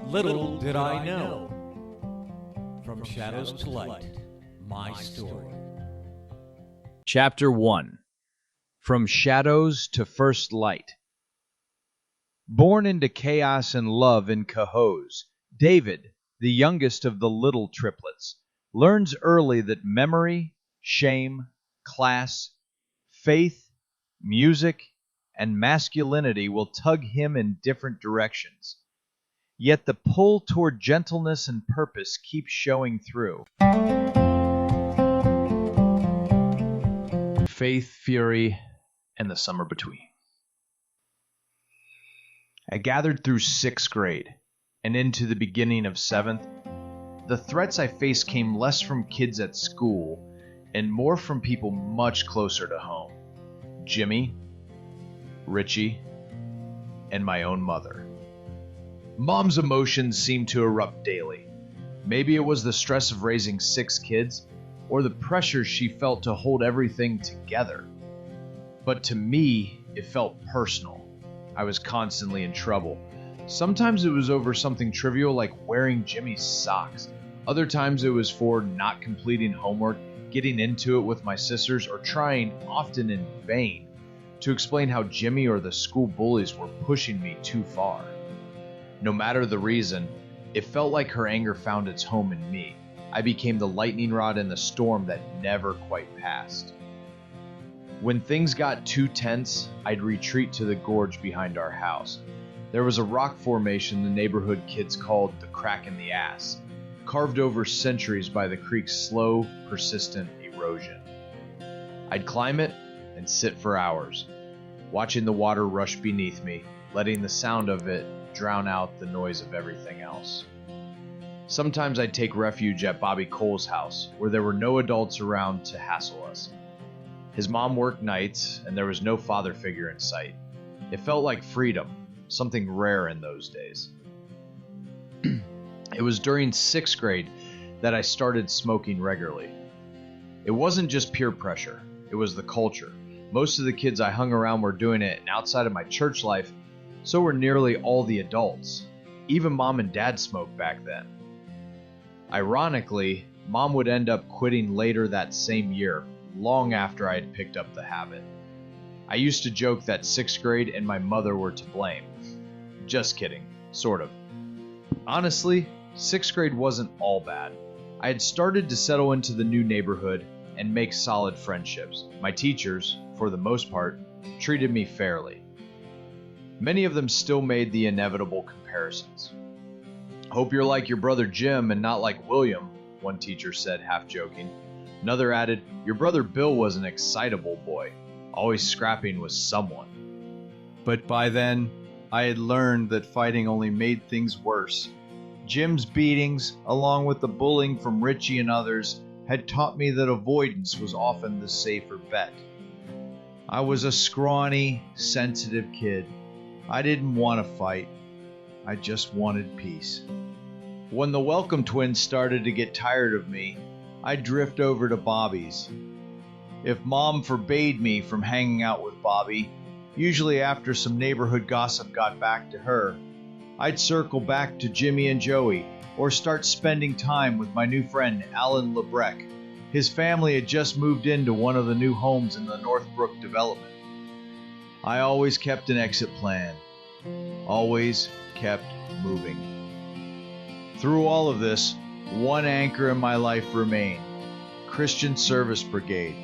Little did I know. From Shadows to Light, my story. Chapter 1. From Shadows to First Light. Born into chaos and love in Cahos, David, the youngest of the little triplets, learns early that memory, shame, class, faith, music, and masculinity will tug him in different directions. Yet the pull toward gentleness and purpose keeps showing through. Faith, fury, and the summer between. I gathered through 6th grade and into the beginning of 7th. The threats I faced came less from kids at school and more from people much closer to home. Jimmy, Richie, and my own mother. Mom's emotions seemed to erupt daily. Maybe it was the stress of raising 6 kids, or the pressure she felt to hold everything together. But to me, it felt personal. I was constantly in trouble. Sometimes it was over something trivial like wearing Jimmy's socks. Other times it was for not completing homework, getting into it with my sisters, or trying, often in vain, to explain how Jimmy or the school bullies were pushing me too far. No matter the reason, it felt like her anger found its home in me. I became the lightning rod in the storm that never quite passed. When things got too tense, I'd retreat to the gorge behind our house. There was a rock formation the neighborhood kids called the Crack in the Ass, carved over centuries by the creek's slow, persistent erosion. I'd climb it and sit for hours, watching the water rush beneath me, letting the sound of it drown out the noise of everything else. Sometimes I'd take refuge at Bobby Cole's house, where there were no adults around to hassle us. His mom worked nights, and there was no father figure in sight. It felt like freedom, something rare in those days. It was during 6th grade that I started smoking regularly. It wasn't just peer pressure, it was the culture. Most of the kids I hung around were doing it, and outside of my church life, so were nearly all the adults. Even mom and dad smoked back then. Ironically, mom would end up quitting later that same year, long after I had picked up the habit. I used to joke that 6th grade and my mother were to blame. Just kidding, sort of. Honestly, 6th grade wasn't all bad. I had started to settle into the new neighborhood and make solid friendships. My teachers, for the most part, treated me fairly. Many of them still made the inevitable comparisons. "Hope you're like your brother Jim and not like William," one teacher said, half joking. Another added, "Your brother Bill was an excitable boy, always scrapping with someone." But by then, I had learned that fighting only made things worse. Jim's beatings, along with the bullying from Richie and others, had taught me that avoidance was often the safer bet. I was a scrawny, sensitive kid. I didn't want to fight. I just wanted peace. When the Welcome twins started to get tired of me, I'd drift over to Bobby's. If Mom forbade me from hanging out with Bobby, usually after some neighborhood gossip got back to her, I'd circle back to Jimmy and Joey, or start spending time with my new friend Alan Lebrecq. His family had just moved into one of the new homes in the Northbrook development. I always kept an exit plan. Always kept moving. Through all of this, one anchor in my life remained: Christian Service Brigade.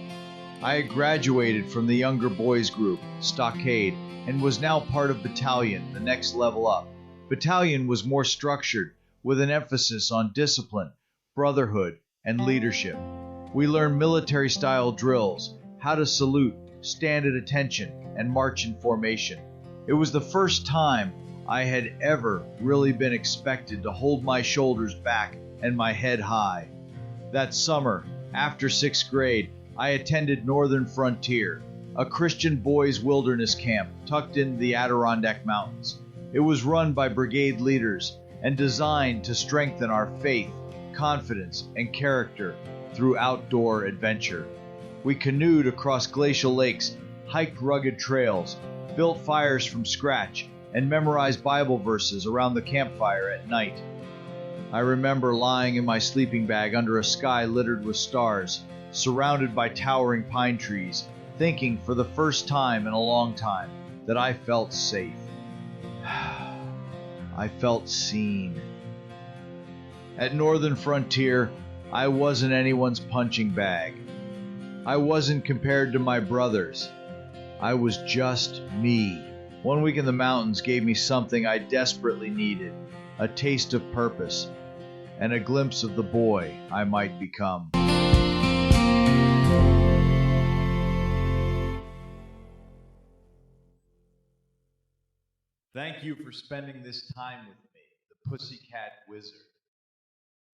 I had graduated from the younger boys group, Stockade, and was now part of Battalion, the next level up. Battalion was more structured, with an emphasis on discipline, brotherhood, and leadership. We learned military-style drills, how to salute, stand at attention, and march in formation. It was the first time I had ever really been expected to hold my shoulders back and my head high. That summer, after 6th grade, I attended Northern Frontier, a Christian boys' wilderness camp tucked into the Adirondack Mountains. It was run by Brigade leaders and designed to strengthen our faith, confidence, and character through outdoor adventure. We canoed across glacial lakes, hiked rugged trails, built fires from scratch, and memorize Bible verses around the campfire at night. I remember lying in my sleeping bag under a sky littered with stars, surrounded by towering pine trees, thinking for the first time in a long time that I felt safe. I felt seen. At Northern Frontier, I wasn't anyone's punching bag. I wasn't compared to my brothers. I was just me. 1 week in the mountains gave me something I desperately needed, a taste of purpose, and a glimpse of the boy I might become. Thank you for spending this time with me, the Pussycat Wizard.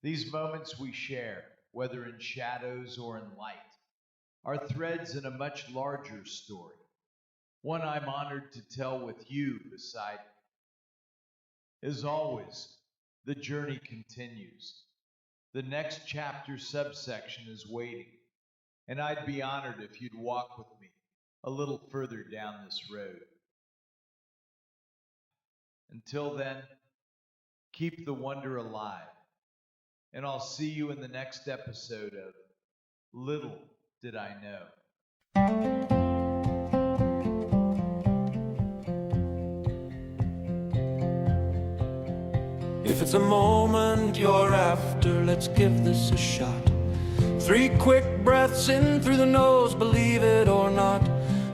These moments we share, whether in shadows or in light, are threads in a much larger story, one I'm honored to tell with you beside me. As always, the journey continues. The next chapter subsection is waiting, and I'd be honored if you'd walk with me a little further down this road. Until then, keep the wonder alive, and I'll see you in the next episode of Little Did I Know. If it's a moment you're after, let's give this a shot. 3 quick breaths in through the nose, believe it or not.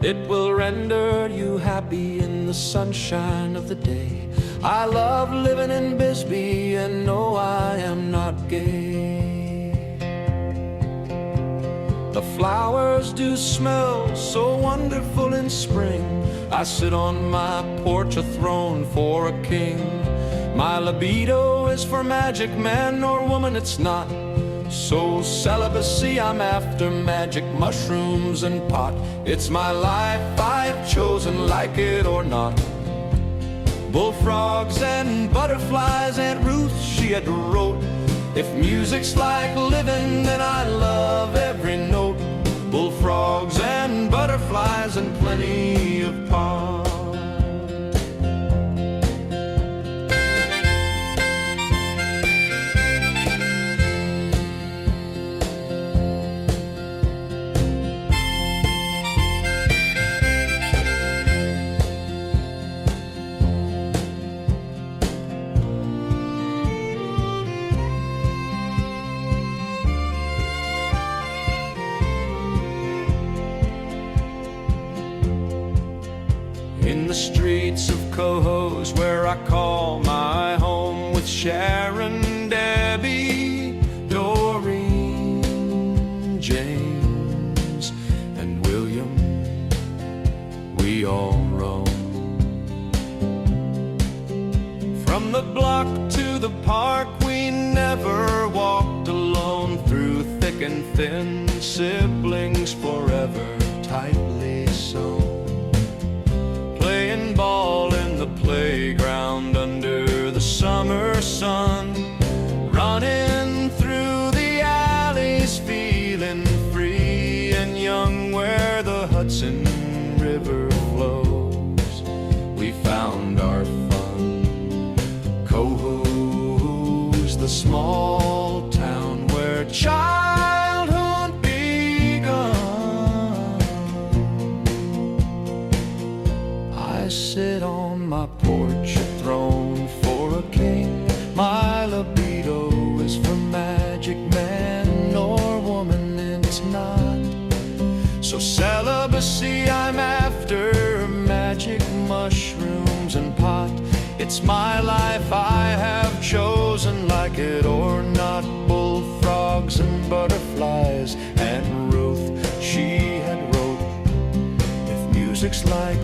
It will render you happy in the sunshine of the day. I love living in Bisbee, and no, I am not gay. The flowers do smell so wonderful in spring. I sit on my porch, a throne for a king. My libido is for magic, man or woman, it's not. So celibacy, I'm after magic mushrooms and pot. It's my life, I've chosen, like it or not. Bullfrogs and butterflies, Aunt Ruth, she had wrote, if music's like living, then I love every note. Bullfrogs and butterflies and plenty of pot. In the streets of Cohoes, where I call my home, with Sharon, Debbie, Doreen, James, and William, we all roam. From the block to the park, we never walked alone. Through thick and thin, siblings forever tightly sewn. Playing ball in the playground under the summer sun, running through the alleys, feeling free and young where the Hudson River flows. We found our fun. Cohoes, the small town where childhood begun. I sit on my porch, a throne for a king. My libido is for magic, man or woman, and it's not. So celibacy, I'm after magic mushrooms and pot. It's my life, I have chosen, like it or not. Bullfrogs and butterflies, and Ruth, she had wrote, if music's like